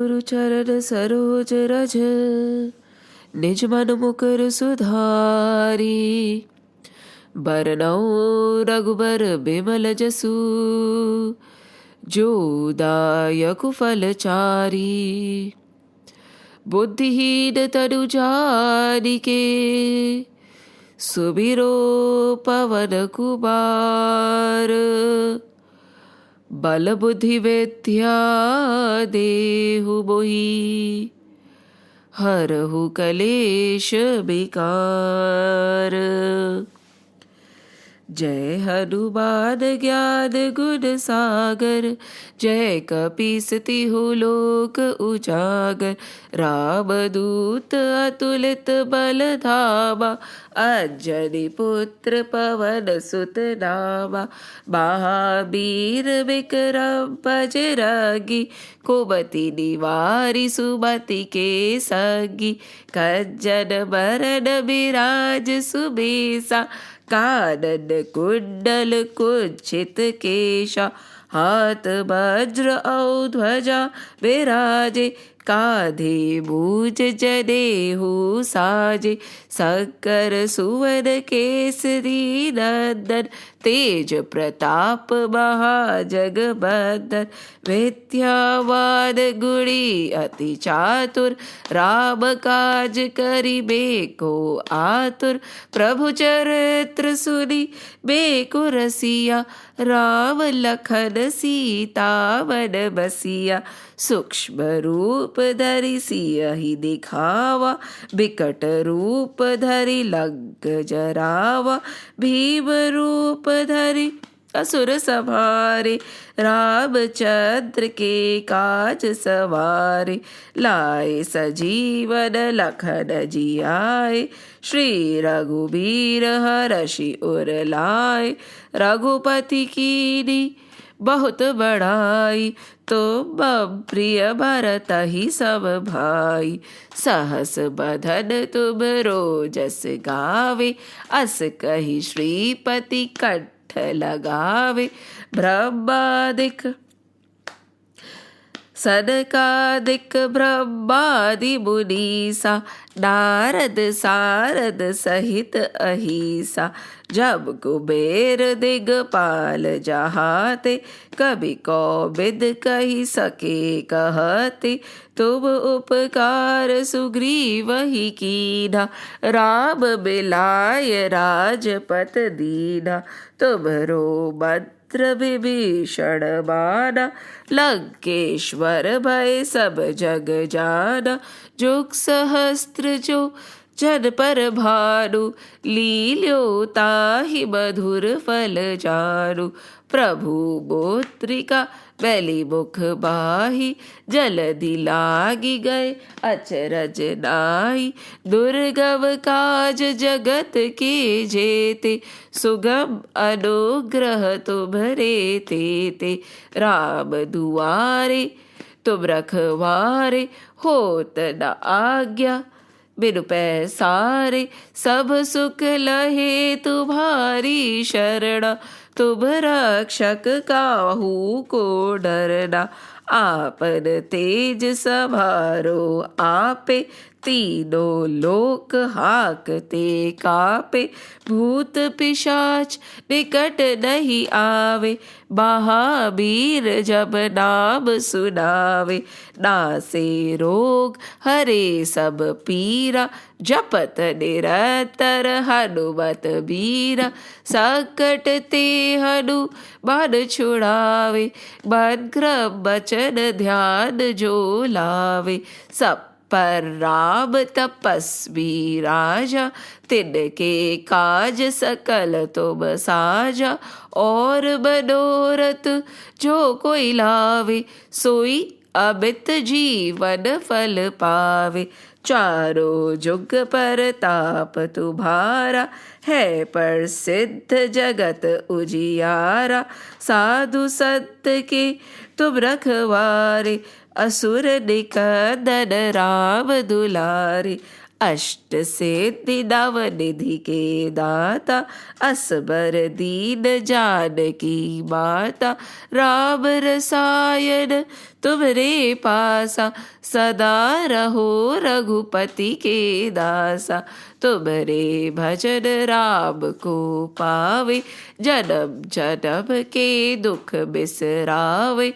गुरु चरण सरोज रज, निज मन मुकुर सुधारी। बरनउँ रघुबर बिमल जसु, जो दायक फल चारी। बुद्धिहीन तनु जानिके, सुमिरो पवन कुमार। बल बुद्धि विद्या देहु मोहि, हरहु कलेश विकार। जय हनुमान ज्ञान गुण सागर, जय कपीस तिहु लोक उजागर। रामदूत अतुलित बल धामा, अंजनी पुत्र पवन सुत नामा। महावीर विक्रम बजरंगी, कुमति निवारि सुमति के संगी। कंचन बरन बिराज सुबेसा, कानन कुंडल कुंचित केशा। हाथ वज्र औ ध्वजा विराजे, कांधे मूज जनेऊ साजे। शंकर सुवन केसरी नंदन, तेज प्रताप महाजगबंदन। विद्यावान गुणी अति चातुर, राम काज करिबे को आतुर। प्रभु चरित्र सुनि बेको रसिया, राम लखन सीता मन बसिया। सूक्ष्म रूप धरि सियहि दिखावा, बिकट रूप धरि लंक जरावा। भीम रूप धरि असुर संहारे, रामचंद्र के काज सवारे। लाए सजीवन लखन जियाए, श्री रघुबीर हरषि उर लाए। रघुपति कीनी बहुत बड़ाई, तुम मम प्रिय भरतहि सम भाई। सहस बदन तुम रोजस गावे, अस कहि श्रीपति कंठ लगावे। ब्रह्मादिक सनकादिक ब्रह्मादि मुनीसा, नारद सारद सहित अहिसा। जब कुबेर दिगपाल जहाते, कवि कोविद कहि सके कहते। तुम उपकार सुग्रीवहि कीन्हा, राम मिलाय राजपत दीन्हा। तुम्हरो मंत्र विभीषण माना, लंकेश्वर भय सब जग जाना। जुग सहस्त्र जो जन पर भानु, लील्यो ताहि मधुर फल जानु। प्रभु मुद्रिका बैली मुख बाही, जलधि लागी गए अचरज नाहि। दुर्गम काज जगत के जेते, सुगम अनुग्रह तुम्हरे तेते। राम दुआरे तुम रखवारे, होत न आज्ञा बिनु पैसारे। सब सुख लहे तुम्हारी शरणा, तुम रक्षक काहू को डरना। आपन तेज समारो आपे, तीनों लोक हाकते कापे। भूत पिशाच निकट नहीं आवे, महावीर जब नाम सुनावे। नासे रोग हरे सब पीरा, जपत निरंतर हनुमत बीरा। संकट ते हनुमान छुड़ावे, मन क्रम वचन ध्यान जो लावे। सब पर राम तपस्वी राजा, तिनके काज सकल तुम साजा। और मनोरथ जो कोई लावे, सोई अमित जीवन फल पावे। चारों जुग परताप तुम्हारा, है प्रसिद्ध जगत उजियारा। साधु संत के तुम रखवारे, असुर निकंदन राम दुलारे। अष्ट सिद्धि नव निधि के दाता, असबर दीन जानकी माता। राम रसायन तुम्हारे पासा, सदा रहो रघुपति के दासा। तुम्हारे भजन राम को पावे, जन्म जन्म के दुख बिसरावे।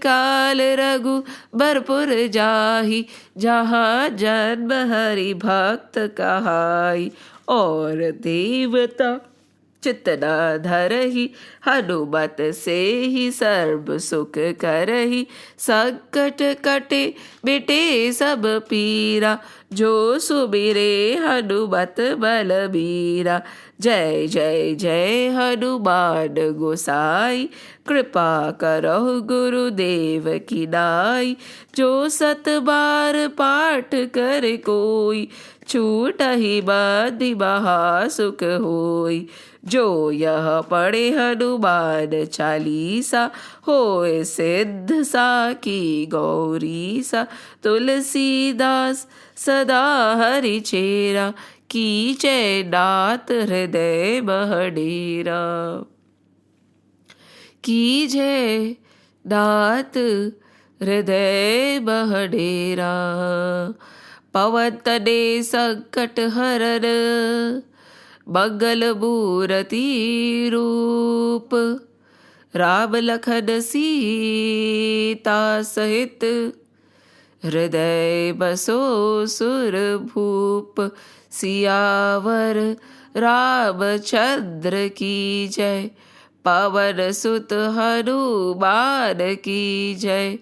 काल रघु बरपुर जाहि, जहाँ जन्म हरि भक्त कहाई। और देवता चितना धरहि, हनुमत से ही सर्व सुख करहि। संकट कटे मिटे सब पीरा, जो सुमिरे हनुमत बलबीरा। जय जय जय हनुमान गोसाई, कृपा करहु गुरुदेव की नाई। जो सत बार पाठ कर कोई, छूटहि बंधि महा सुख होई। जो यह पढ़े हनुमान चालीसा, होए सिद्ध साखी गौरीसा। तुलसीदास सदा हरि चेरा, कीजै नाथ हृदय मह डेरा। कीजै नाथ हृदय मह डेरा। पवन तने संकट हरन, मंगल मूरति रूप। राम लखन सीता सहित, हृदय बसो सुर भूप। सियावर रामचंद्र की जय, पवन सुत हनुमान की जय।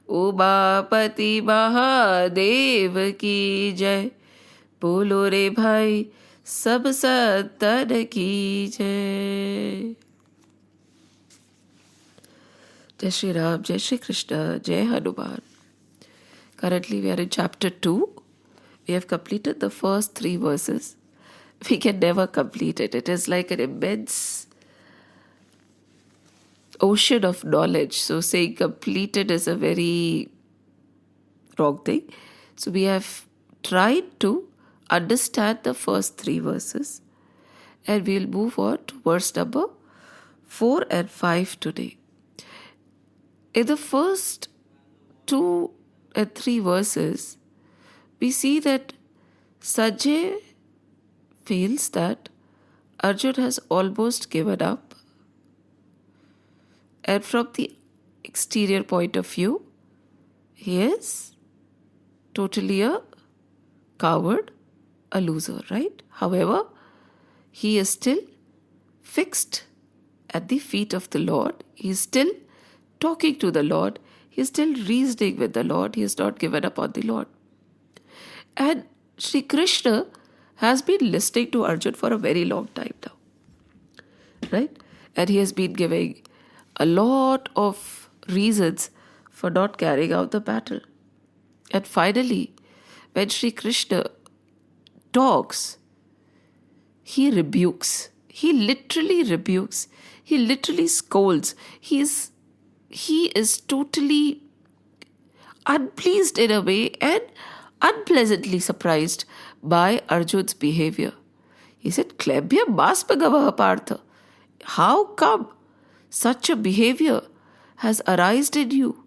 उमापति महादेव की जय, बोलो रे भाई सब संतन की जय। जय श्री राम, जय श्री कृष्ण, जय Hanuman. Currently we are in chapter 2. We have completed the first 3 verses. We can never complete it. It is like an immense ocean of knowledge. So saying completed is a very wrong thing. So we have tried to understand the first 3 verses. And we'll move on to verse number 4 and 5 today. In the first 2 and 3 verses, we see that Sanjay feels that Arjun has almost given up, and from the exterior point of view, he is totally a coward, a loser, right? However, he is still fixed at the feet of the Lord. He is still talking to the Lord. He is still reasoning with the Lord. He has not given up on the Lord. And Sri Krishna has been listening to Arjun for a very long time now. Right? And he has been giving a lot of reasons for not carrying out the battle. And finally, when Sri Krishna talks, he rebukes. He literally rebukes. He literally scolds. He is totally unpleased in a way and unpleasantly surprised by Arjun's behavior. He said, Klebhya Baspagavaha Partha. How come such a behavior has arisen in you?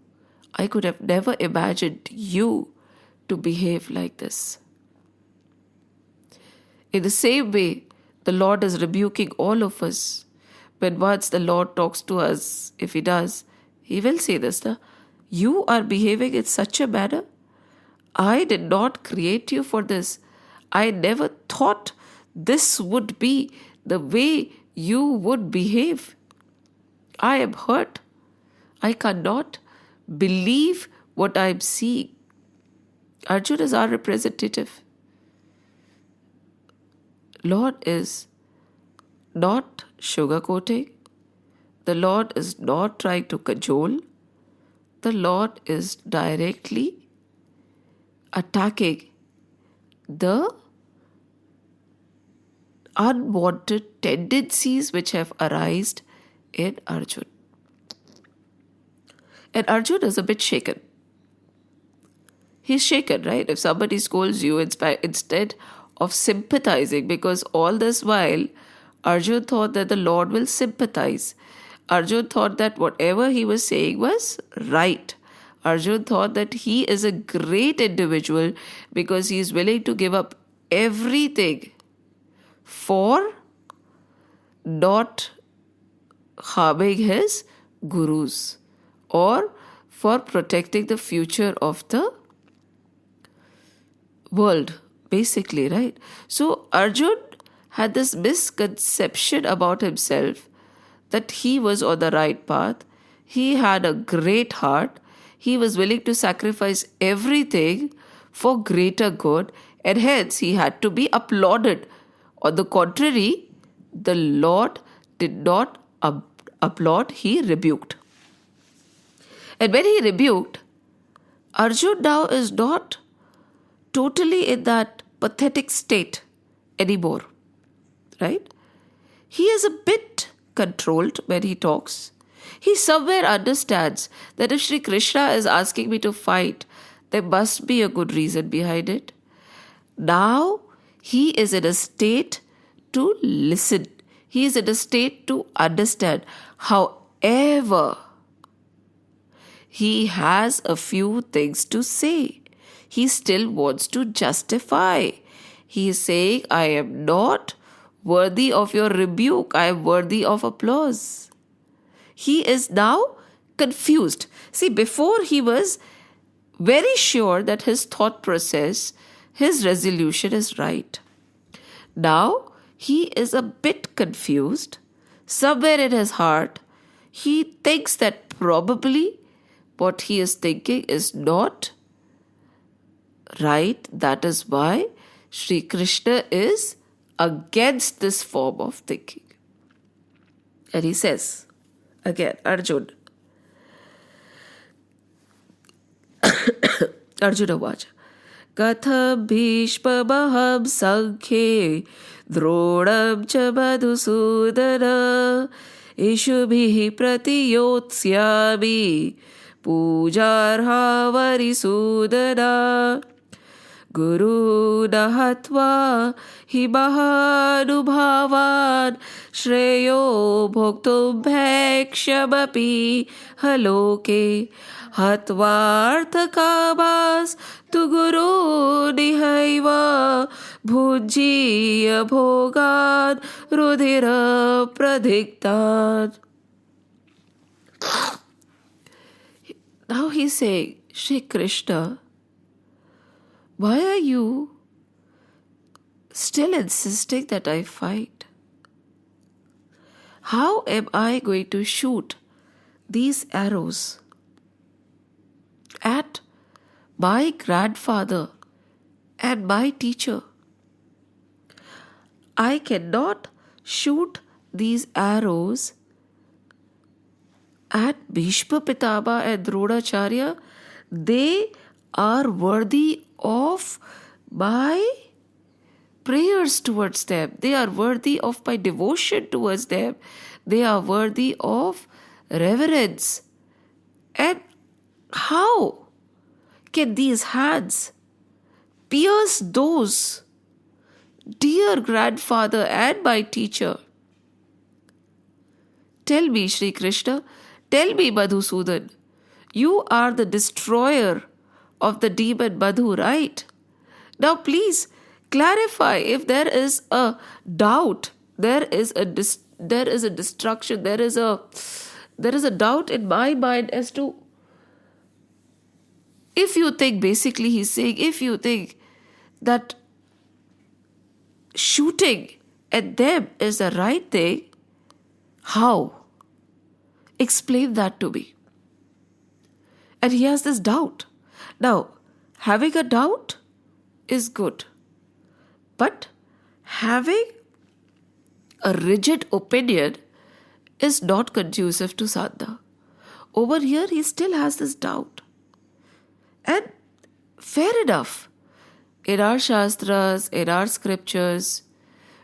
I could have never imagined you to behave like this. In the same way, the Lord is rebuking all of us. When once the Lord talks to us, if He does, He will say this, na, you are behaving in such a manner. I did not create you for this. I never thought this would be the way you would behave. I am hurt. I cannot believe what I am seeing. Arjun is our representative. Lord is not sugarcoating. The Lord is not trying to cajole. The Lord is directly attacking the unwanted tendencies which have arisen in Arjun. And Arjun is a bit shaken. he's shaken, right? If somebody scolds you, instead of sympathizing, because all this while Arjun thought that the Lord will sympathize. Arjun thought that whatever he was saying was right. Arjun thought that he is a great individual because he is willing to give up everything for not harming his gurus or for protecting the future of the world, basically, right? So Arjun had this misconception about himself that he was on the right path. He had a great heart. He was willing to sacrifice everything for greater good, and hence he had to be applauded. On the contrary, the Lord did not applaud, he rebuked. And when he rebuked, Arjun now is not totally in that pathetic state anymore, right? He is a bit controlled when he talks. He somewhere understands that if Sri Krishna is asking me to fight, there must be a good reason behind it. Now he is in a state to listen. He is in a state to understand. However, he has a few things to say. He still wants to justify. He is saying, I am not worthy of your rebuke. I am worthy of applause. He is now confused. See, before he was very sure that his thought process, his resolution is right. Now he is a bit confused. Somewhere in his heart, he thinks that probably what he is thinking is not right. That is why Sri Krishna is against this form of thinking. And he says, again, Arjuna Vacha, Katham Bhishmamaham Sankhe Dronam cha Madhusudana Ishubhihi Pratiyotsyaami Pujarha Varisudana Guru Nahatva hi mahanubhavan Shreyo bhoktum bhekshamapi haloke Hatvartha kamas tu guru nihaiva Bhujjiya bhogan rudhira pradiktan. Now he's saying, Shri Krishna, why are you still insisting that I fight? How am I going to shoot these arrows at my grandfather and my teacher? I cannot shoot these arrows at Bhishma Pitama and Dronacharya. They are worthy of my prayers towards them. They are worthy of my devotion towards them. They are worthy of reverence. And how can these hands pierce those dear grandfather and my teacher? Tell me, Sri Krishna, tell me, Madhusudan, you are the destroyer of the demon Madhu, right? Now please clarify if there is a doubt, there is a destruction, there is a doubt in my mind as to, if you think, basically he's saying, if you think that shooting at them is the right thing, how? Explain that to me. And he has this doubt. Now, having a doubt is good. But having a rigid opinion is not conducive to sadhana. Over here, he still has this doubt. And fair enough. In our shastras, in our scriptures,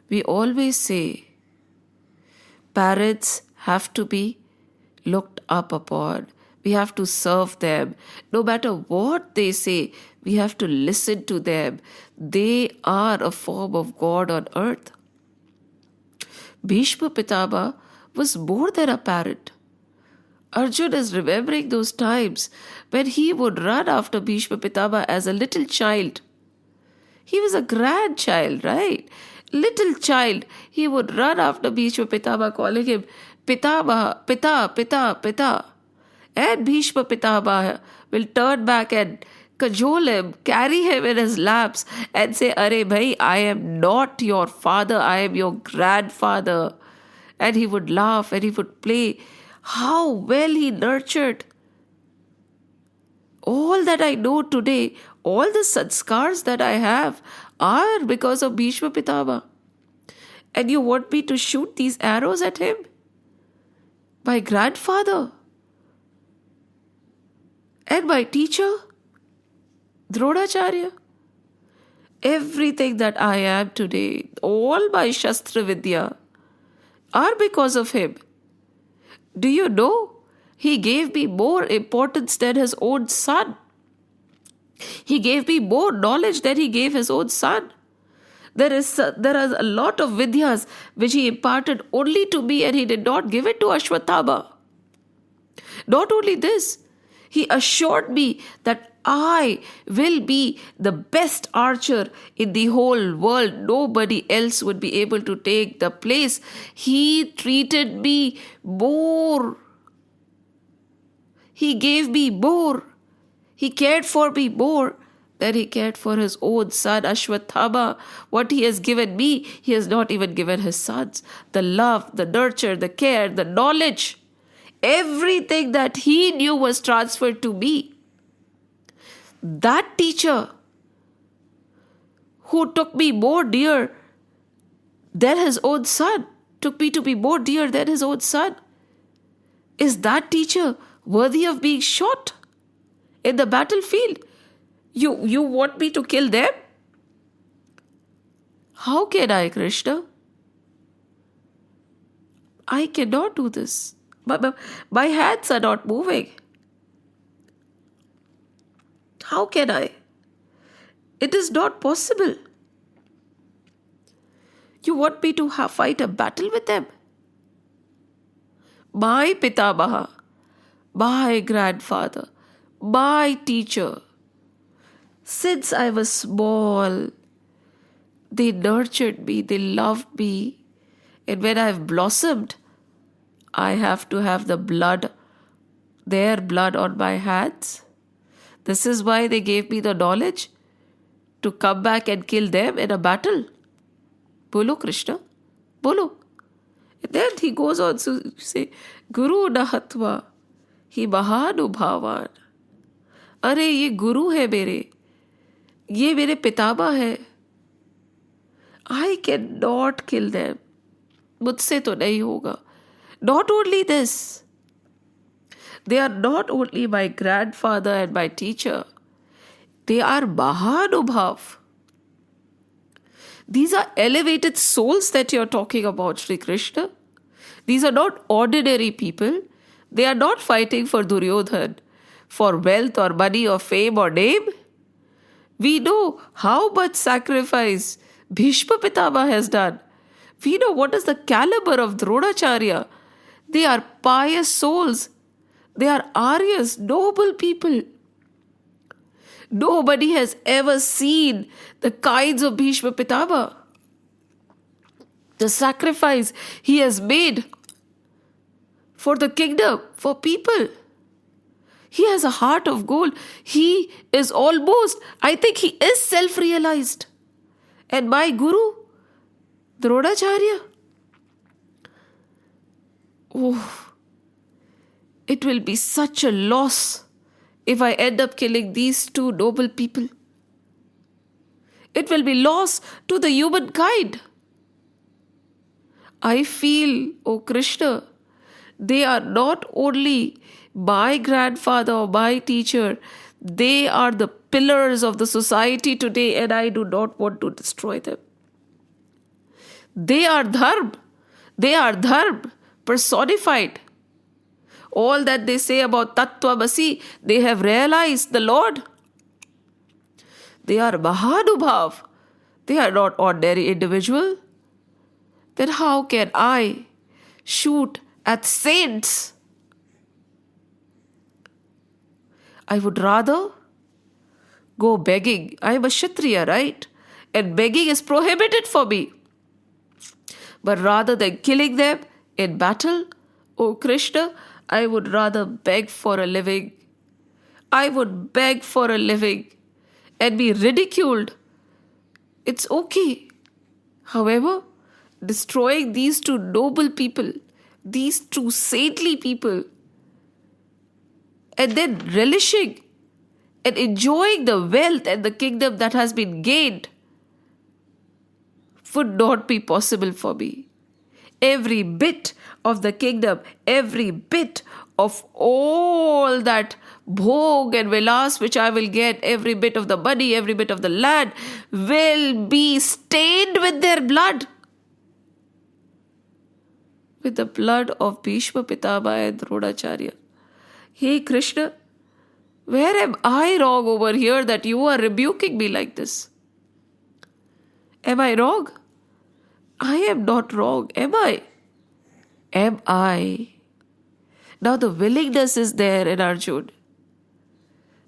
we always say parents have to be looked up upon. We have to serve them. No matter what they say, we have to listen to them. They are a form of God on earth. Bhishma Pitama was more than a parent. Arjun is remembering those times when he would run after Bhishma Pitama as a little child. He was a grandchild, right? Little child. He would run after Bhishma Pitama, calling him Pitama, Pita, Pita, Pita. And Bhishma Pitama will turn back and cajole him, carry him in his laps and say, Are bhai, I am not your father, I am your grandfather. And he would laugh and he would play. How well he nurtured. All that I know today, all the sanskars that I have are because of Bhishma Pitama. And you want me to shoot these arrows at him? My grandfather and my teacher, Dronacharya. Everything that I am today, all my Shastra Vidya, are because of him. Do you know? He gave me more importance than his own son. He gave me more knowledge than he gave his own son. There are a lot of vidyas which he imparted only to me and he did not give it to Ashwatthama. Not only this, he assured me that I will be the best archer in the whole world. Nobody else would be able to take the place. He treated me more. He gave me more. He cared for me more than he cared for his own son, Ashwatthama. What he has given me, he has not even given his sons. The love, the nurture, the care, the knowledge, everything that he knew was transferred to me. That teacher who took me more dear than his own son, took me to be more dear than his own son, is that teacher worthy of being shot in the battlefield? You want me to kill them? How can I, Krishna? I cannot do this. My hands are not moving. How can I? It is not possible. You want me to fight a battle with them? My Pitamaha, my grandfather, my teacher. Since I was small, they nurtured me, they loved me. And when I've blossomed, I have to have their blood on my hands. This is why they gave me the knowledge to come back and kill them in a battle. Bolo Krishna, bolo. And then he goes on to say, Guru Nahatva, hi Mahanubhavan. Are ye Guru hai mere. ये मेरे पितामा है. I cannot kill them. मुझसे तो नहीं होगा. Not only this, they are not only my grandfather and my teacher, they are Mahanubhav. These are elevated souls that you are talking about, Sri Krishna. These are not ordinary people. They are not fighting for Duryodhan, for wealth or money or fame or name. We know how much sacrifice Bhishma Pitama has done. We know what is the caliber of Dronacharya. They are pious souls. They are Aryas, noble people. Nobody has ever seen the kinds of Bhishma Pitama. The sacrifice he has made for the kingdom, for people. He has a heart of gold. He is almost, I think he is self-realized. And my Guru, Dronacharya, it will be such a loss if I end up killing these two noble people. It will be loss to the humankind. I feel, oh Krishna, they are not only my grandfather or my teacher, they are the pillars of the society today and I do not want to destroy them. They are dharma personified. All that they say about Tattvamasi, they have realized the Lord. They are Mahadubhav. They are not ordinary individual. Then how can I shoot at saints? I would rather go begging. I am a Kshatriya, right? And begging is prohibited for me. But rather than killing them in battle, oh Krishna, I would rather beg for a living. I would beg for a living and be ridiculed. It's okay. However, destroying these two noble people, these two saintly people, and then relishing and enjoying the wealth and the kingdom that has been gained would not be possible for me. Every bit of the kingdom, every bit of all that bhog and vilas which I will get, every bit of the money, every bit of the land will be stained with their blood. With the blood of Bhishma Pitama and Dronacharya. Hey Krishna, where am I wrong over here that you are rebuking me like this? Am I wrong? I am not wrong, am I? Am I? Now the willingness is there in Arjun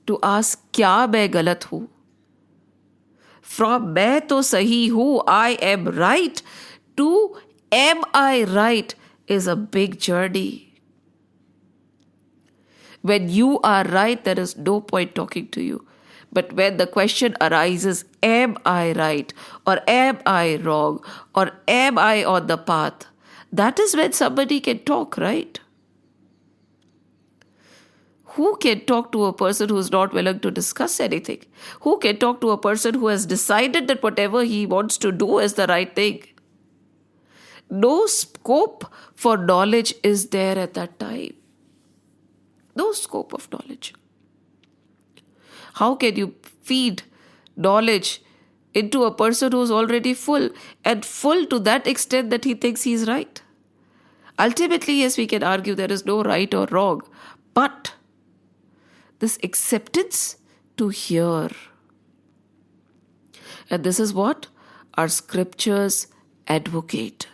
to ask, kya main galat hu? From main to sahi hu, I am right, to am I right is a big journey. When you are right, there is no point talking to you. But when the question arises, am I right? Or am I wrong? Or am I on the path? That is when somebody can talk, right? Who can talk to a person who is not willing to discuss anything? Who can talk to a person who has decided that whatever he wants to do is the right thing? No scope for knowledge is there at that time. No scope of knowledge. How can you feed knowledge into a person who is already full, and full to that extent that he thinks he is right? Ultimately, yes, we can argue there is no right or wrong, but this acceptance to hear. And this is what our scriptures advocate.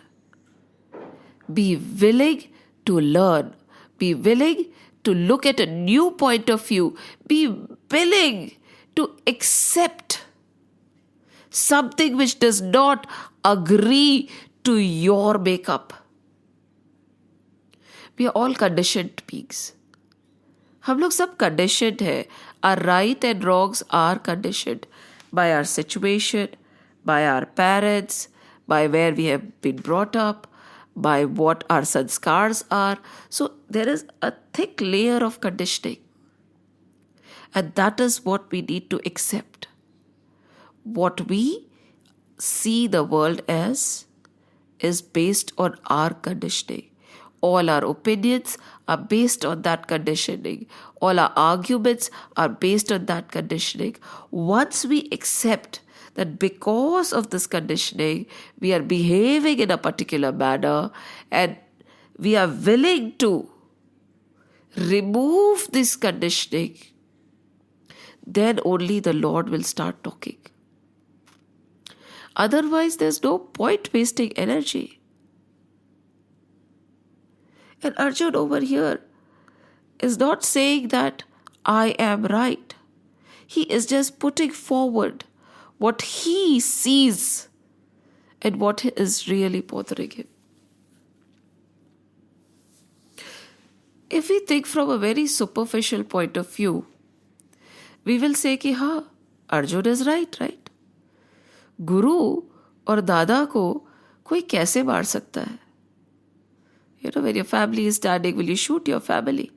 Be willing to learn. Be willing to look at a new point of view. Be willing to accept something which does not agree to your makeup. We are all conditioned beings. हम लोग सब conditioned है. Our right and wrongs are conditioned by our situation, by our parents, by where we have been brought up, by what our sanskars are. So there is a thick layer of conditioning. And that is what we need to accept. What we see the world as is based on our conditioning. All our opinions are based on that conditioning. All our arguments are based on that conditioning. Once we accept that because of this conditioning, we are behaving in a particular manner, and we are willing to remove this conditioning, then only the Lord will start talking. Otherwise, there's no point wasting energy. And Arjun over here is not saying that I am right. He is just putting forward what he sees and what is really bothering him. If we think from a very superficial point of view, we will say कि हाँ, Arjun is right? गुरु और दादा को कोई कैसे मार सकता है? You know, when your family is standing, will you shoot your family?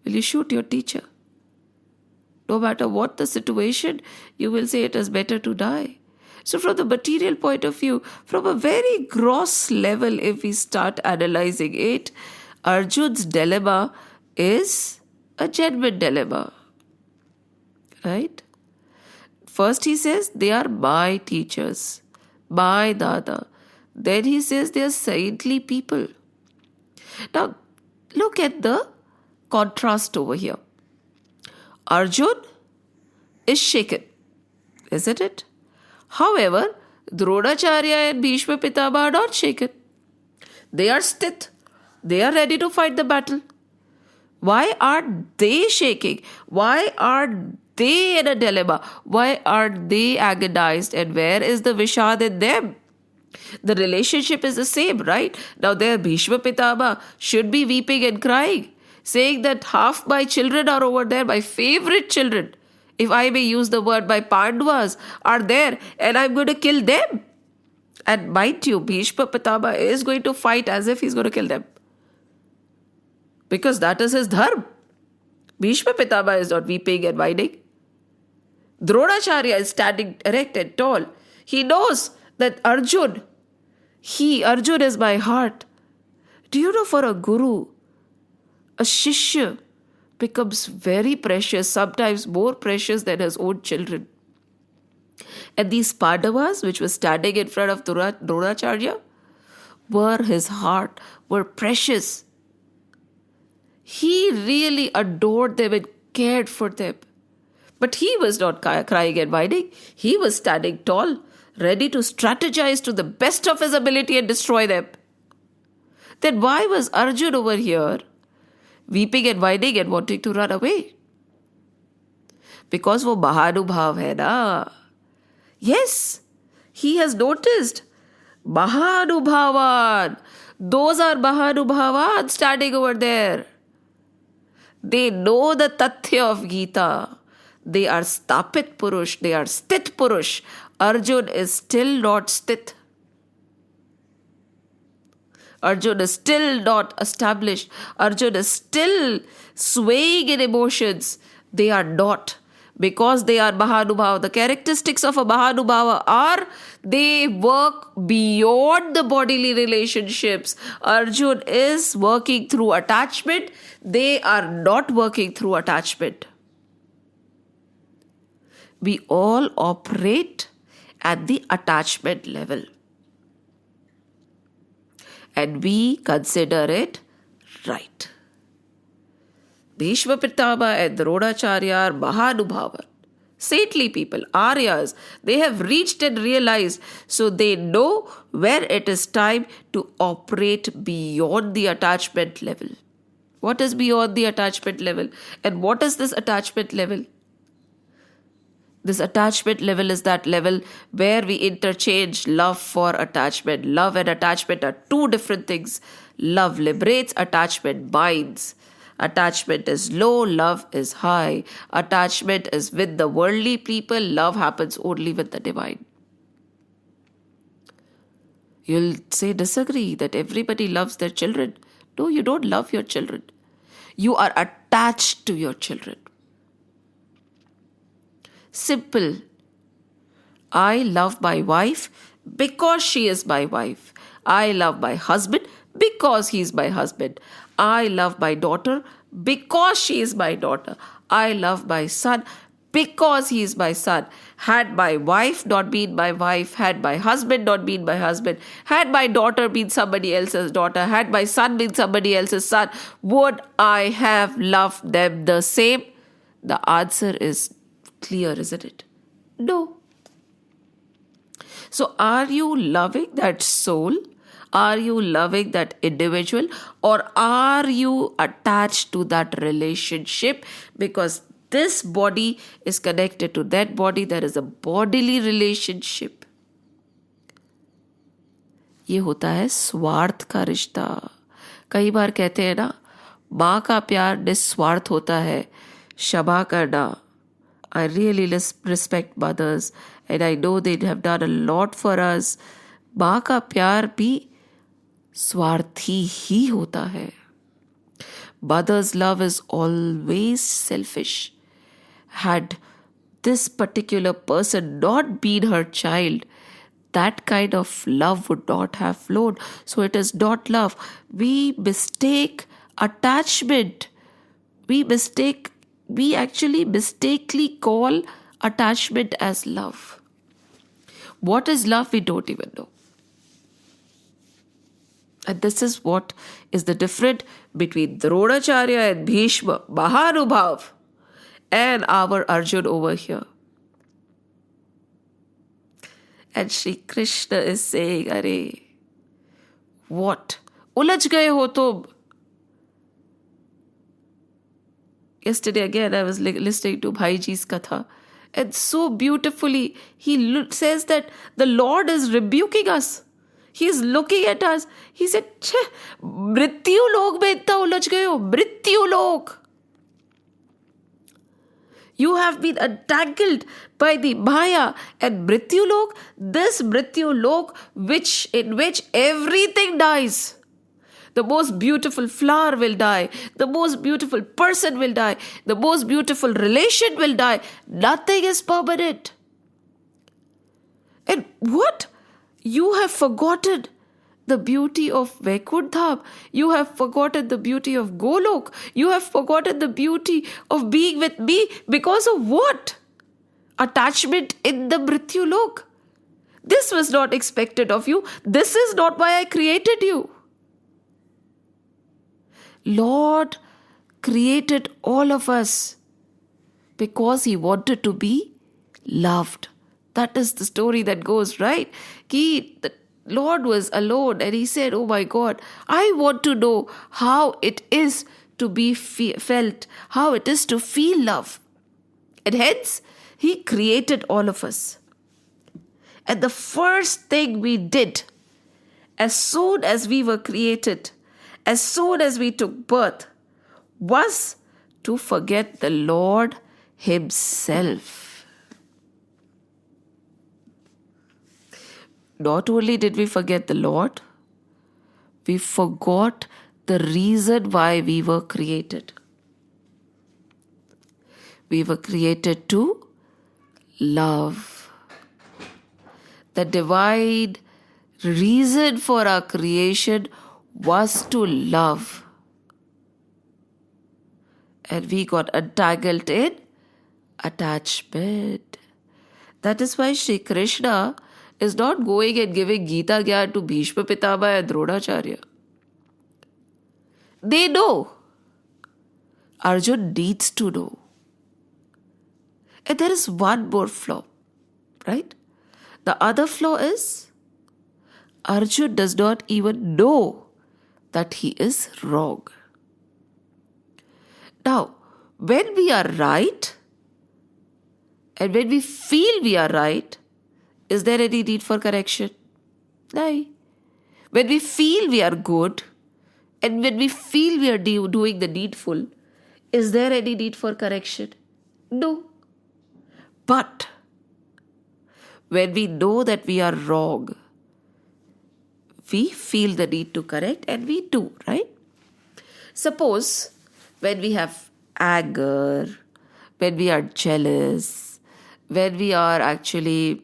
Will you shoot your teacher? No matter what the situation, you will say it is better to die. So from the material point of view, from a very gross level, if we start analyzing it, Arjun's dilemma is a genuine dilemma. Right? First he says, they are my teachers, my dada. Then he says they are saintly people. Now, look at the contrast over here. Arjun is shaken, isn't it? However, Dronacharya and Bhishma Pitama are not shaken. They are sthit. They are ready to fight the battle. Why are they shaking? Why are they in a dilemma? Why are they agonized? And where is the Vishad in them? The relationship is the same, right? Now there Bhishma Pitama should be weeping and crying, saying that half my children are over there, my favorite children, if I may use the word, my Pandavas are there, and I'm going to kill them. And mind you, Bhishma Pitama is going to fight as if he's going to kill them. Because that is his dharma. Bhishma Pitama is not weeping and whining. Dronacharya is standing erect and tall. He knows that Arjun is my heart. Do you know, for a guru, a shishya becomes very precious, sometimes more precious than his own children. And these Pandavas, which were standing in front of Dronacharya, were his heart, were precious. He really adored them and cared for them. But he was not crying and whining. He was standing tall, ready to strategize to the best of his ability and destroy them. Then why was Arjun over here weeping and whining and wanting to run away? Because wo Mahanubhav hai na. Yes, he has noticed. Mahanubhavan. Those are Mahanubhavan standing over there. They know the tathya of Geeta. They are Stapit Purush. They are Sthit Purush. Arjun is still not Sthit. Arjun is still not established. Arjun is still swaying in emotions. They are not. Because they are Mahanubhava. The characteristics of a Mahanubhava are they work beyond the bodily relationships. Arjun is working through attachment. They are not working through attachment. We all operate at the attachment level. And we consider it right. Bhishma Pitama and Dronacharya are Mahanubhava, saintly people, Aryas. They have reached and realized, so they know where it is time to operate beyond the attachment level. What is beyond the attachment level? And what is this attachment level? This attachment level is that level where we interchange love for attachment. Love and attachment are two different things. Love liberates, attachment binds. Attachment is low, love is high. Attachment is with the worldly people, love happens only with the divine. You'll say disagree that everybody loves their children. No, you don't love your children. You are attached to your children. Simple. I love my wife because she is my wife. I love my husband because he is my husband. I love my daughter because she is my daughter. I love my son because he is my son. Had my wife not been my wife, had my husband not been my husband, had my daughter been somebody else's daughter, had my son been somebody else's son, would I have loved them the same? The answer is clear, isn't it? No. So are you loving that soul? Are you loving that individual? Or are you attached to that relationship? Because this body is connected to that body. There is a bodily relationship. ये होता है स्वार्थ का रिश्ता. कई बार कहते हैं ना, माँ का प्यार निस्वार्थ होता है. क्षमा करना. I really respect mothers and I know they have done a lot for us. माँ का प्यार भी स्वार्थी ही होता है. Mother's love is always selfish. Had this particular person not been her child, that kind of love would not have flowed. So it is not love. We mistake attachment. We actually mistakenly call attachment as love. What is love? We don't even know. And this is what is the difference between Dronacharya and Bhishma, Mahanubhav, and our Arjun over here. And Shri Krishna is saying, Are, what? Ulaj gaye ho tum? Yesterday again I was listening to Bhaiji's katha, and so beautifully he says that the Lord is rebuking us. He is looking at us. He said, Mrityu lok mein itna ulaj gaye ho. Mrityu lok. You have been entangled by the Maya and Mrityu lok. This Mrityu lok in which everything dies. The most beautiful flower will die. The most beautiful person will die. The most beautiful relation will die. Nothing is permanent. And what? You have forgotten the beauty of Vaikuntha. You have forgotten the beauty of Golok. You have forgotten the beauty of being with me because of what? Attachment in the Mrityu lok. This was not expected of you. This is not why I created you. Lord created all of us because He wanted to be loved. That is the story that goes, right? The Lord was alone and He said, oh my God, I want to know how it is to be felt, how it is to feel love. And hence, He created all of us. And the first thing we did, as soon as we were created, as soon as we took birth, was to forget the Lord Himself. Not only did we forget the Lord, we forgot the reason why we were created. We were created to love. The divine reason for our creation was to love. And we got entangled in attachment. That is why Shri Krishna is not going and giving Geeta Gyan to Bhishma Pitama and Dronacharya. They know. Arjun needs to know. And there is one more flaw, right? The other flaw is Arjun does not even know that he is wrong. Now, when we are right and when we feel we are right, is there any need for correction? No. When we feel we are good and when we feel we are doing the needful, is there any need for correction? No. But when we know that we are wrong, we feel the need to correct, and we do, right? Suppose when we have anger, when we are jealous, when we are actually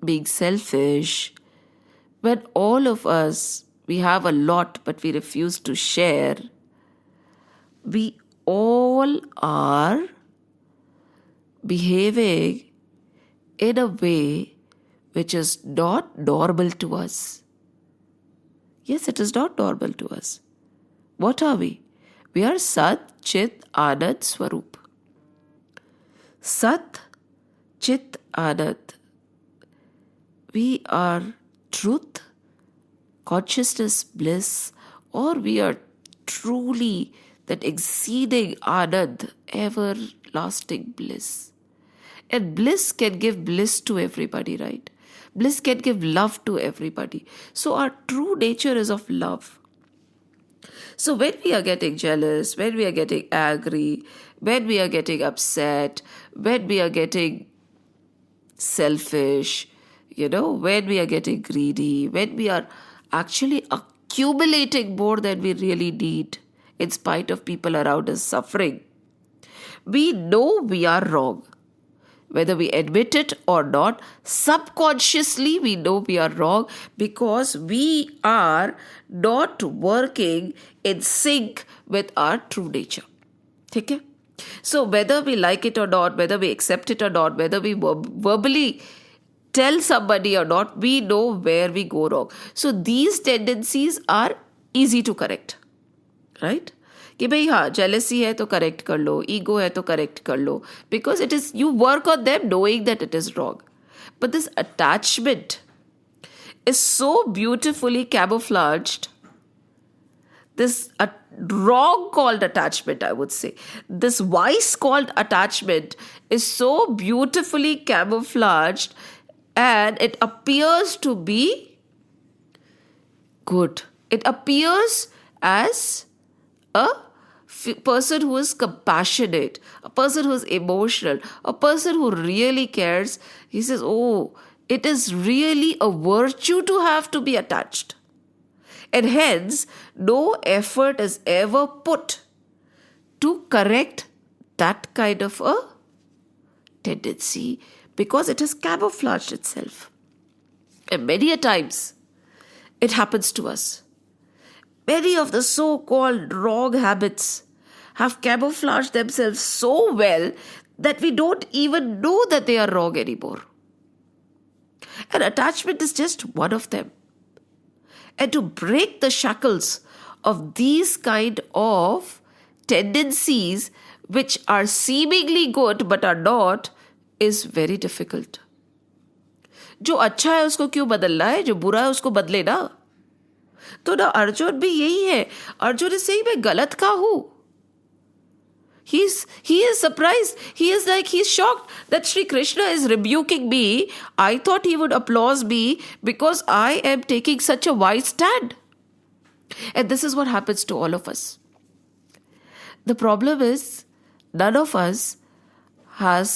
being selfish, when all of us, we have a lot but we refuse to share, we all are behaving in a way which is not normal to us. Yes, it is not normal to us. What are we? We are Sat, Chit, Anand, Swarup. Sat, Chit, Anand. We are truth, consciousness, bliss, or we are truly that exceeding Anand, everlasting bliss. And bliss can give bliss to everybody, right? Bliss can give love to everybody. So our true nature is of love. So when we are getting jealous, when we are getting angry, when we are getting upset, when we are getting selfish, when we are getting greedy, when we are actually accumulating more than we really need, in spite of people around us suffering, we know we are wrong. Whether we admit it or not, subconsciously we know we are wrong because we are not working in sync with our true nature. Okay? So whether we like it or not, whether we accept it or not, whether we verbally tell somebody or not, we know where we go wrong. So these tendencies are easy to correct. Right कि भाई हाँ jealousy है तो correct कर लो, ego है तो correct कर लो, because it is you work on them knowing that it is wrong. But this attachment is so beautifully camouflaged. This wrong called attachment, I would say. This vice called attachment is so beautifully camouflaged and it appears to be good. It appears as a person who is compassionate, a person who is emotional, a person who really cares. He says, oh, it is really a virtue to have to be attached. And hence, no effort is ever put to correct that kind of a tendency because it has camouflaged itself. And many a times, it happens to us. Many of the so-called wrong habits have camouflaged themselves so well that we don't even know that they are wrong anymore. And attachment is just one of them. And to break the shackles of these kind of tendencies which are seemingly good but are not is very difficult. जो अच्छा है उसको क्यों बदलना है, जो बुरा है उसको बदले ना. तो ना अर्जुन भी यही है. अर्जुन is saying मैं गलत का हूं. He is surprised. He is like, he's shocked that Sri Krishna is rebuking me. I thought he would applaud me because I am taking such a wise stand. And this is what happens to all of us. The problem is, none of us has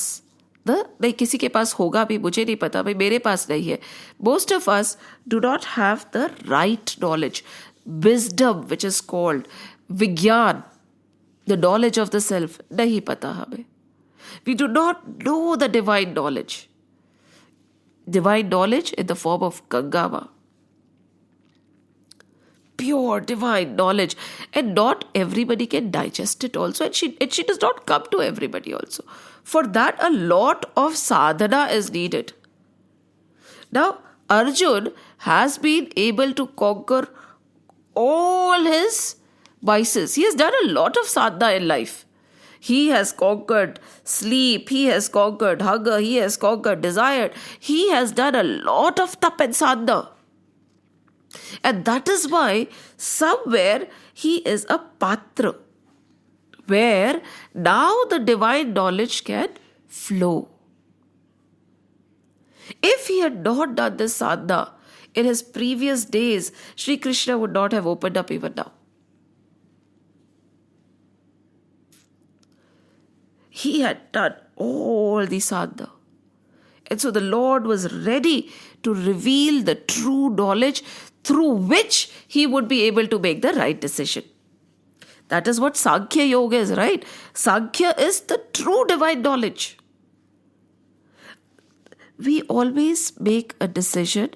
भाई किसी के पास होगा भी, मुझे नहीं पता, भाई मेरे पास नहीं है. Most of us do not have the right knowledge, wisdom which is called Vigyan, the knowledge of the self. Nahi pata hame. We do not know the divine knowledge. Divine knowledge in the form of Gangama. Pure divine knowledge. And not everybody can digest it also. And she does not come to everybody also. For that, a lot of sadhana is needed. Now, Arjun has been able to conquer all his vices. He has done a lot of sadhana in life. He has conquered sleep. He has conquered hunger. He has conquered desire. He has done a lot of tap and sadhana. And that is why somewhere he is a patra, where now the divine knowledge can flow. If he had not done this sadhana in his previous days, Sri Krishna would not have opened up even now. He had done all the sadhana. And so the Lord was ready to reveal the true knowledge through which he would be able to make the right decision. That is what Sankhya Yoga is, right? Sankhya is the true divine knowledge. We always make a decision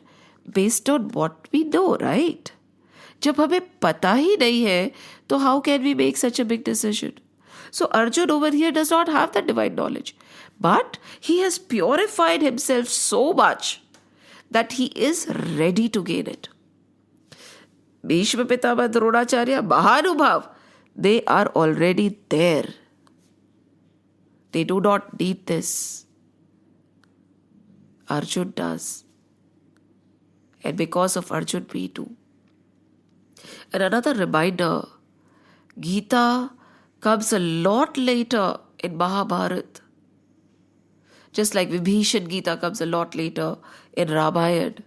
based on what we know, right? जब हमें पता ही नहीं है, तो how can we make such a big decision? So Arjun over here does not have that divine knowledge. But he has purified himself so much that he is ready to gain it. Bhishma Pitama Dronacharya, Mahanubhav, they are already there. They do not need this. Arjun does. And because of Arjun, we do. And another reminder, Geeta comes a lot later in Mahabharata. Just like Vibhishan Geeta comes a lot later in Ramayana.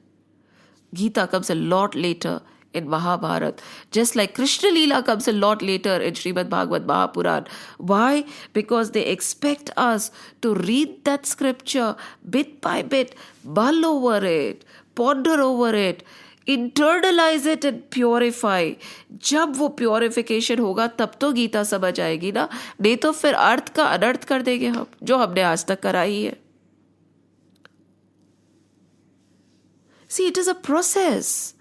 Geeta comes a lot later in Mahabharata. Just like Krishna Leela comes a lot later in Srimad Bhagavad Mahapuran. Why? Because they expect us to read that scripture bit by bit, mull over it, ponder over it, internalize it and purify. जब वो purification होगा तब तो गीता समझ आएगी ना. नहीं तो फिर अर्थ का अनर्थ कर देंगे हम, जो हमने आज तक करा ही है. See, it is a process.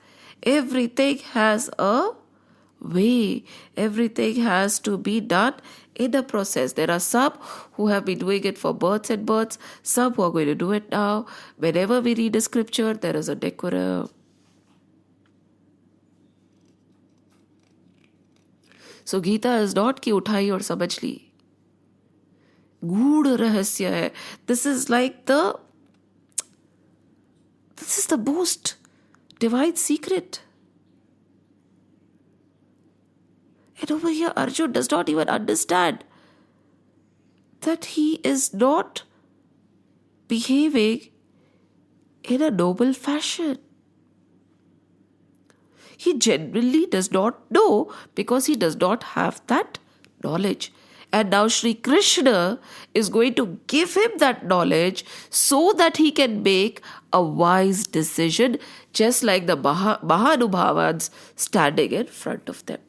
Everything has a way. Everything has to be done in a process. There are some who have been doing it for births and births. Some who are going to do it now. Whenever we read a scripture, there is a decorum. So Geeta is not कि उठाई और समझ ली. गूढ़ रहस्य है. This is the most divine secret. And over here, Arjun does not even understand that he is not behaving in a noble fashion. He genuinely does not know because he does not have that knowledge. And now Sri Krishna is going to give him that knowledge so that he can make a wise decision, just like the Mahanubhavans standing in front of them.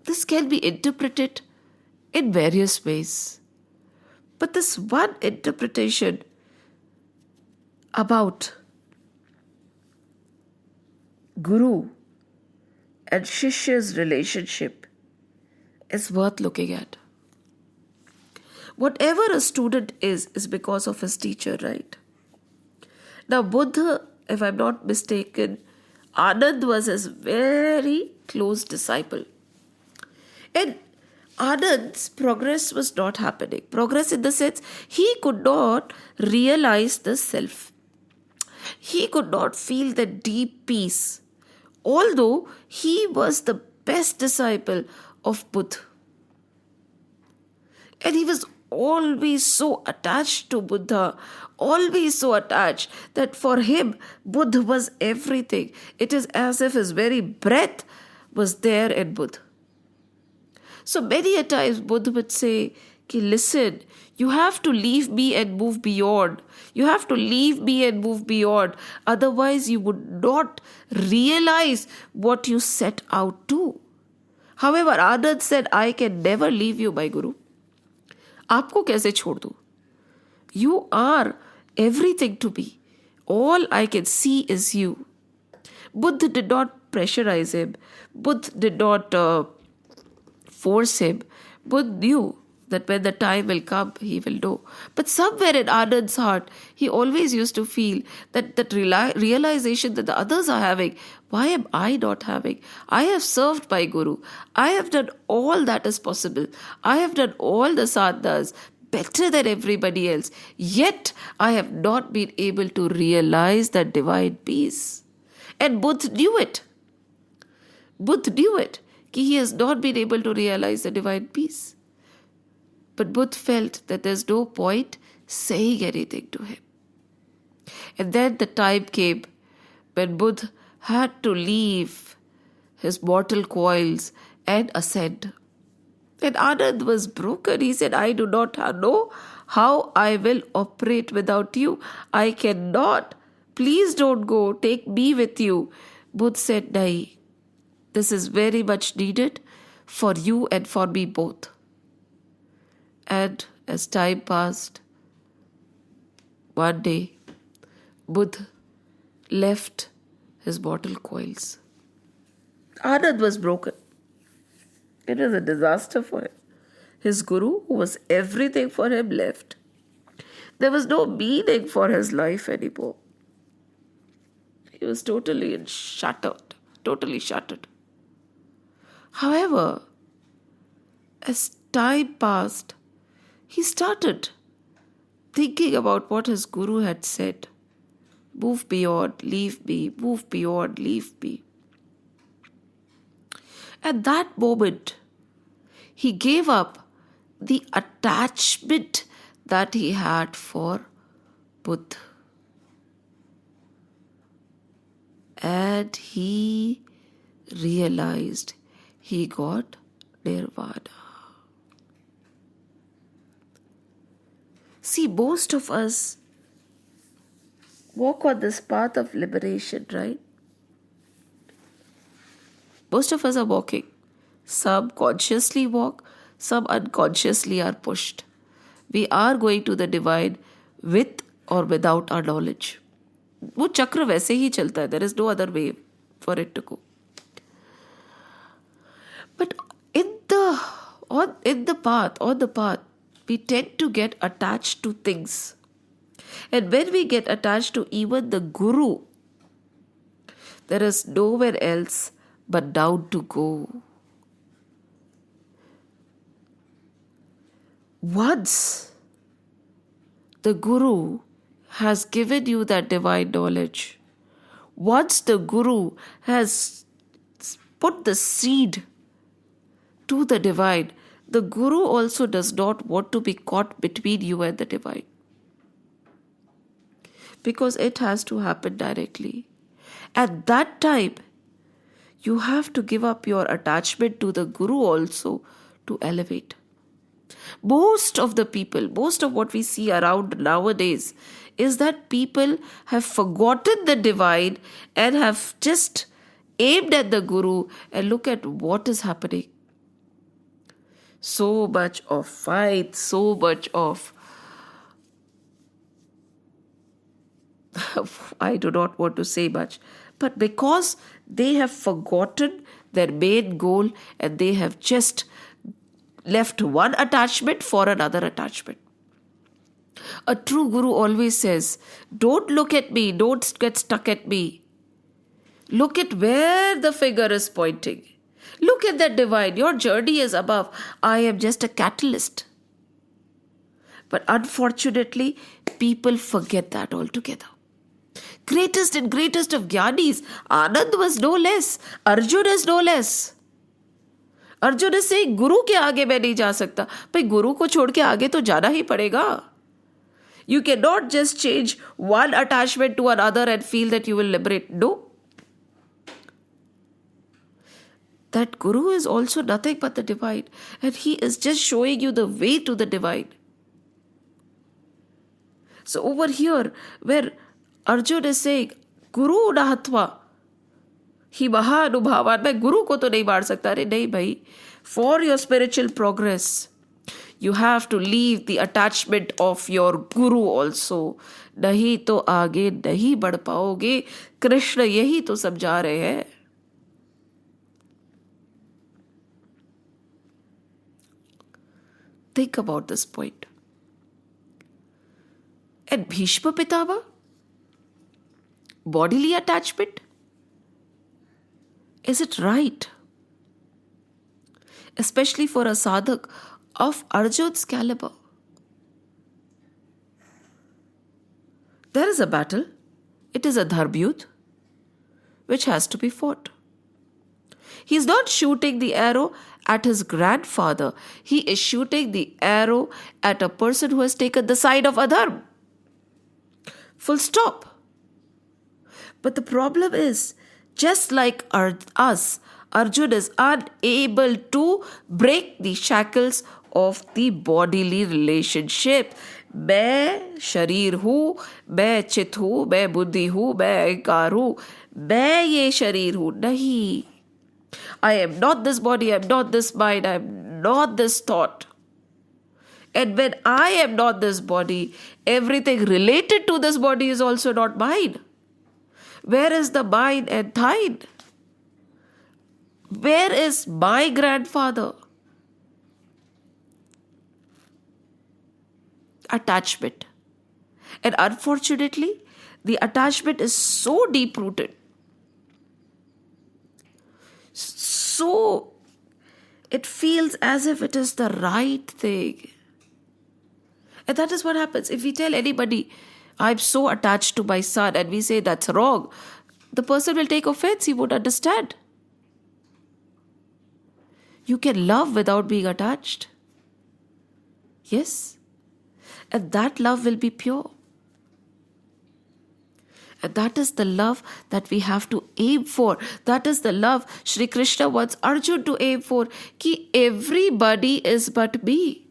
This can be interpreted in various ways. But this one interpretation about Guru and Shishya's relationship is worth looking at. Whatever a student is because of his teacher, right? Now Buddha, if I'm not mistaken, Anand was his very close disciple. And Anand's progress was not happening. Progress in the sense he could not realize the self. He could not feel the deep peace, although he was the best disciple of Buddha. And he was always so attached to Buddha, always so attached that for him, Buddha was everything. It is as if his very breath was there in Buddha. So many a times Buddha would say, listen, you have to leave me and move beyond. You have to leave me and move beyond. Otherwise, you would not realize what you set out to. However, Anand said, I can never leave you, my Guru. आपको कैसे छोड़ दूँ? You are everything to me. All I can see is you. Buddha did not pressurize him. Buddha did not force him. Buddha knew that when the time will come, he will know. But somewhere in Anand's heart, he always used to feel that realization that the others are having, why am I not having? I have served my Guru. I have done all that is possible. I have done all the sadhanas better than everybody else. Yet, I have not been able to realize that divine peace. And Buddha knew it. Buddha knew it. He has not been able to realize the divine peace. But Buddha felt that there's no point saying anything to him. And then the time came when Buddha had to leave his mortal coils and ascend. And Anand was broken. He said, I do not know how I will operate without you. I cannot. Please don't go. Take me with you. Buddha said, Nahi. This is very much needed for you and for me both. And as time passed, one day, Buddha left his mortal coils. Anand was broken. It was a disaster for him. His Guru, who was everything for him, left. There was no meaning for his life anymore. He was totally shattered. However, as time passed, he started thinking about what his Guru had said. Move beyond, leave me. Move beyond, leave me. At that moment, he gave up the attachment that he had for Buddha. And he realized he got nirvana. See, most of us walk on this path of liberation, right? Most of us are walking. Some consciously walk, some unconsciously are pushed. We are going to the divine with or without our knowledge. वो चक्र वैसे ही चलता है. There is no other way for it to go. But on the path, we tend to get attached to things. And when we get attached to even the Guru, There is nowhere else but down to go. Once the Guru has given you that divine knowledge, once the Guru has put the seed to the divine, the Guru also does not want to be caught between you and the divine. Because it has to happen directly. At that time, you have to give up your attachment to the Guru also to elevate. Most of the people, most of what we see around nowadays is that people have forgotten the divine and have just aimed at the Guru, and look at what is happening. So much of fight, so much of I do not want to say much, but because they have forgotten their main goal and they have just left one attachment for another attachment. A true Guru always says, don't look at me, don't get stuck at me. Look at where the finger is pointing. Look at that divine. Your journey is above. I am just a catalyst. But unfortunately, people forget that altogether. Greatest and greatest of Gyanis, Anand was no less. Arjun is no less. Arjun is saying, गुरु के आगे मैं नहीं जा सकता. भाई गुरु को छोड़ के आगे तो जाना ही पड़ेगा. You cannot just change one attachment to another and feel that you will liberate. No. That Guru is also nothing but the divine. And he is just showing you the way to the divine. So over here, where Arjun is saying, Guru nahatva, ही महानुभावान, मैं गुरु को तो नहीं मार सकता. अरे नहीं भाई, for your spiritual progress, you have to leave the attachment of your Guru also. नहीं तो आगे नहीं बढ़ पाओगे. कृष्ण यही तो समझा रहे हैं. Think about this point. And Bhishma Pitama, bodily attachment, is it right? Especially for a sadhak of Arjun's caliber. There is a battle. It is a dharbyut which has to be fought. He is not shooting the arrow at his grandfather. He is shooting the arrow at a person who has taken the side of adharm. Full stop. But the problem is, just like us, Arjun is unable to break the shackles of the bodily relationship. मैं शरीर हूँ, मैं चित हूँ, मैं बुद्धि हूँ, मैं अहंकार हूँ, मैं ये शरीर हूँ. नहीं. I am not this body, I am not this mind, I am not this thought. And when I am not this body, everything related to this body is also not mine. Where is the mine and thine? Where is my grandfather? Attachment. And unfortunately, the attachment is so deep-rooted. So, it feels as if it is the right thing. And that is what happens. If we tell anybody, I'm so attached to my son, and we say that's wrong, the person will take offense. He won't understand. You can love without being attached. Yes. And that love will be pure. And that is the love that we have to aim for. That is the love Shri Krishna wants Arjun to aim for. Ki everybody is but me.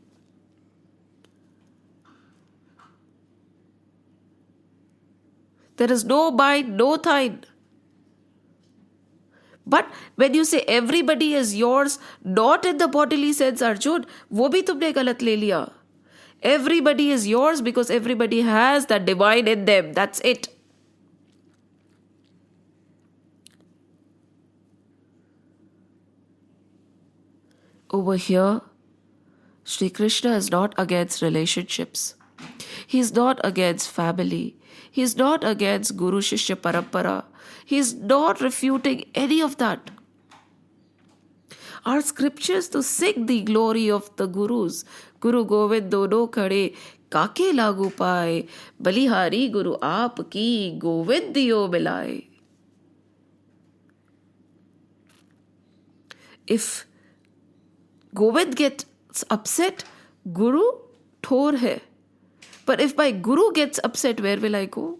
There is no mine, no thine. But when you say everybody is yours, not in the bodily sense, Arjun, वो भी तुमने गलत ले लिया. Everybody is yours because everybody has that divine in them. That's it. Over here, Shri Krishna is not against relationships. He's not against family. He's not against Guru Shishya Parampara. He's not refuting any of that. Our scriptures to sing the glory of the Gurus. Guru Govind dono khade काके लागू पाए बलिहारी गुरु आप की गोविंद दियो मिलाए. If Govind gets upset, Guru thor hai. But if my Guru gets upset, where will I go?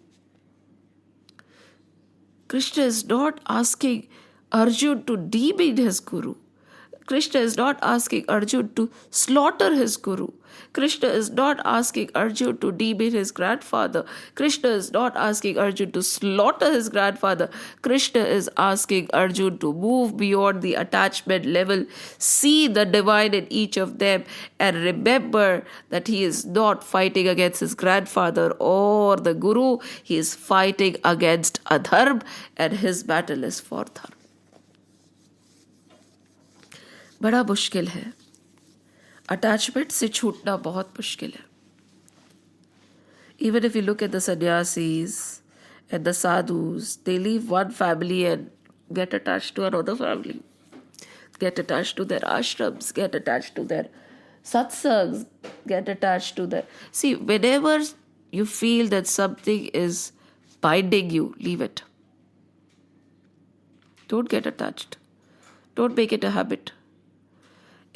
Krishna is not asking Arjun to demean his Guru. Krishna is not asking Arjun to slaughter his Guru. Krishna is not asking Arjun to demean his grandfather. Krishna is not asking Arjun to slaughter his grandfather. Krishna is asking Arjun to move beyond the attachment level, see the divine in each of them, and remember that he is not fighting against his grandfather or the Guru. He is fighting against adharma, and his battle is for dharma. बड़ा मुश्किल है. Attachment से छूटना बहुत मुश्किल है. Even if you look at the sannyasis and the sadhus, they leave one family and get attached to another family, get attached to their ashrams, get attached to their satsangs, get attached to their... See, whenever you feel that something is binding you, leave it. Don't get attached. Don't make it a habit.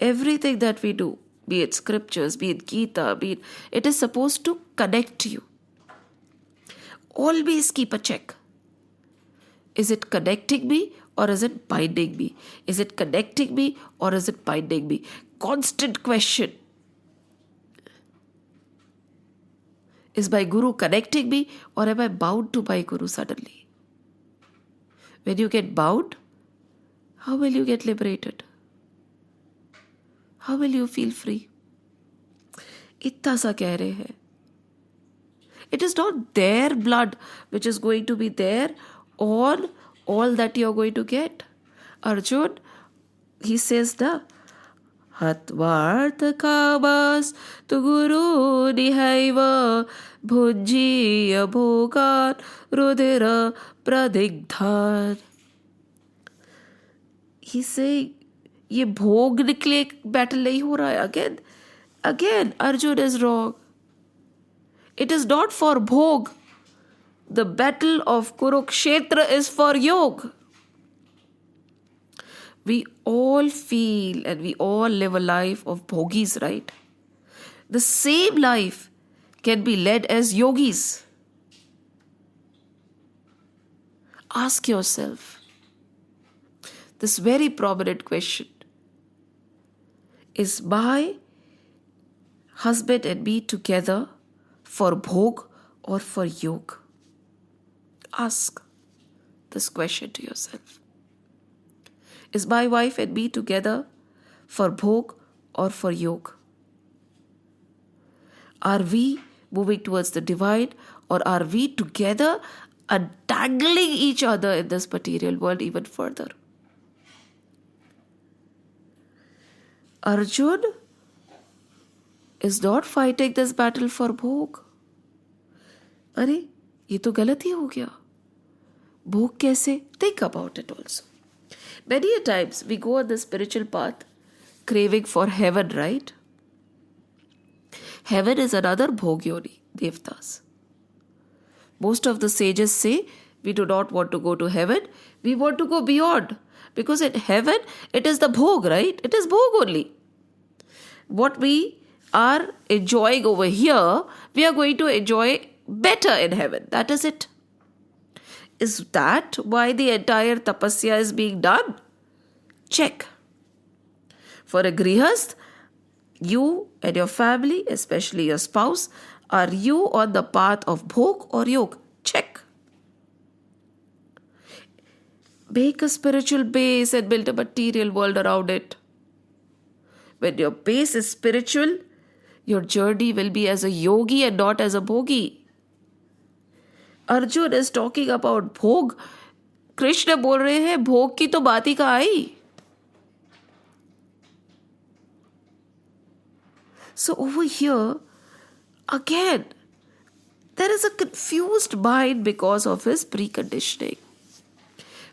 Everything that we do, be it scriptures, be it Geeta, it is supposed to connect you. Always keep a check. Is it connecting me or is it binding me? Is it connecting me or is it binding me? Constant question. Is my Guru connecting me or am I bound to my Guru suddenly? When you get bound, how will you get liberated? How will you feel free? इतना सा कह रहे हैं. It is not their blood which is going to be there or all that you are going to get. Arjun, he says the Hatvartha kabas tu guru nihaiva bhujjiya bhogan rudira pradigdhan. He's saying, ये भोगने के लिए battle नहीं हो रहा है. Again, Arjun is wrong. It is not for bhog. The battle of Kurukshetra is for yoga. We all feel and we all live a life of bhogis, right? The same life can be led as yogis. Ask yourself this very prominent question. Is my husband and me together for bhog or for yoga? Ask this question to yourself. Is my wife and me together for bhog or for yoga? Are we moving towards the divine or are we together untangling each other in this material world even further? Arjun is not fighting this battle for bhog. अरे ये तो गलत ही हो गया. भोग कैसे? Think about it also. Many a times we go on the spiritual path craving for heaven, right? Heaven is another bhog yoni, devtas. Most of the sages say we do not want to go to heaven, we want to go beyond. Because in heaven, it is the bhog, right? It is bhog only. What we are enjoying over here, we are going to enjoy better in heaven. That is it. Is that why the entire tapasya is being done? Check. For a grihast, you and your family, especially your spouse, are you on the path of bhog or yoga? Check. Make a spiritual base and build a material world around it. When your base is spiritual, your journey will be as a yogi and not as a bhogi. Arjun is talking about bhog. Krishna बोल रहे हैं भोग की तो बात ही कहाँ आई. So over here, Again, there is a confused mind because of his preconditioning.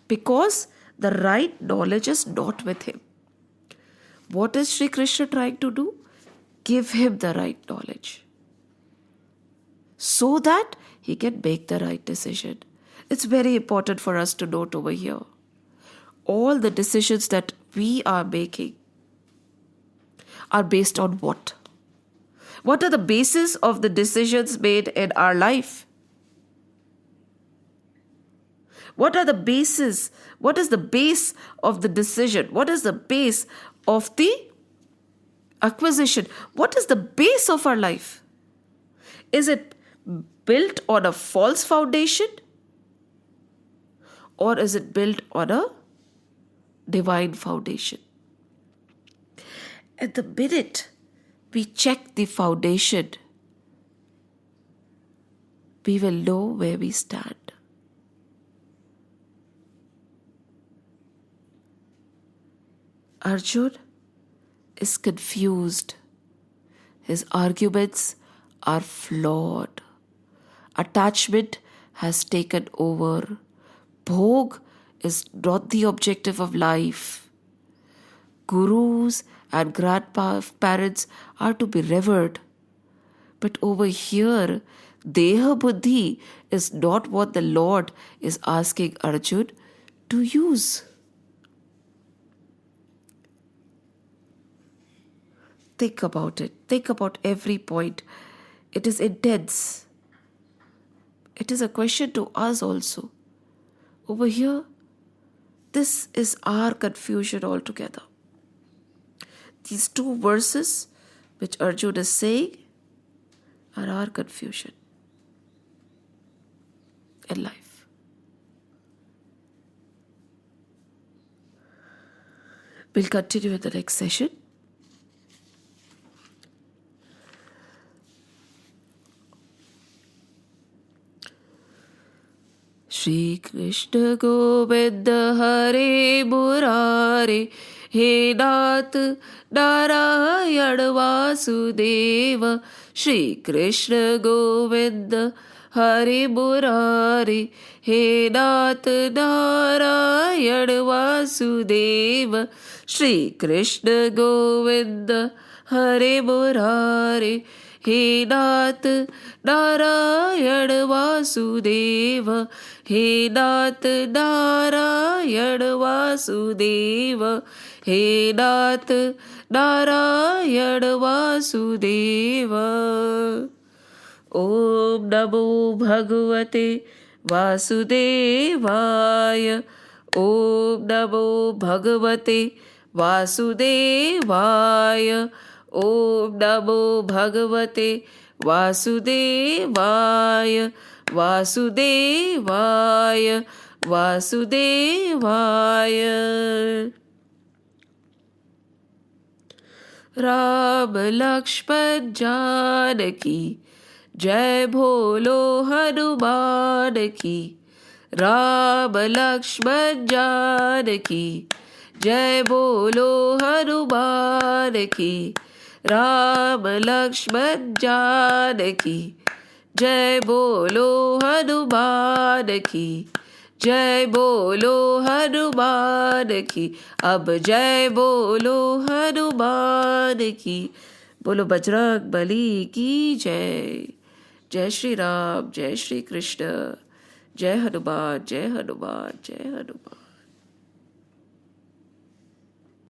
Because the right knowledge is not with him. What is Sri Krishna trying to do? Give him the right knowledge, so that he can make the right decision. It's very important for us to note over here. All the decisions that we are making are based on what? What are the basis of the decisions made in our life? What are the bases? What is the base of the decision? What is the base of the acquisition? What is the base of our life? Is it built on a false foundation? Or is it built on a divine foundation? At the minute we check the foundation, we will know where we stand. Arjun is confused. His arguments are flawed. Attachment has taken over. Bhog is not the objective of life. Gurus and grandparents are to be revered. But over here, Deha Buddhi is not what the Lord is asking Arjun to use. Think about it. Think about every point. It is intense. It is a question to us also. Over here, this is our confusion altogether. These two verses which Arjuna is saying are our confusion in life. We'll continue in the next session. Shri Krishna Govinda Hare Murare He Nath Narayana Vasudeva Shri Krishna Govinda Hare Murare He Nath Narayana Vasudeva Shri Krishna Govinda Hare Murare He Nath Narayana Vasudeva He Nath Narayana Vasudeva He Nath Narayana Vasudeva. Om Namo Bhagavate Vasudevaya. Om Namo Bhagavate Vasudevaya. Om Namo Bhagavate Vasudevaya. Vasudevaya. Vasudevaya. Ram Lakshman Janaki Jai Bholo Hanuman ki. Ram Lakshman Janaki Jai Bholo Hanuman ki. Ram Lakshman Janaki Jai Bolo Hanuman ki. Jai Bolo Hanuman ki. Ab Jai Bolo Hanuman ki. Bolo Bajrang Bali ki Jai. Jai Shri Ram, Jai Shri Krishna. Jai Hanuman, Jai Hanuman, Jai Hanuman.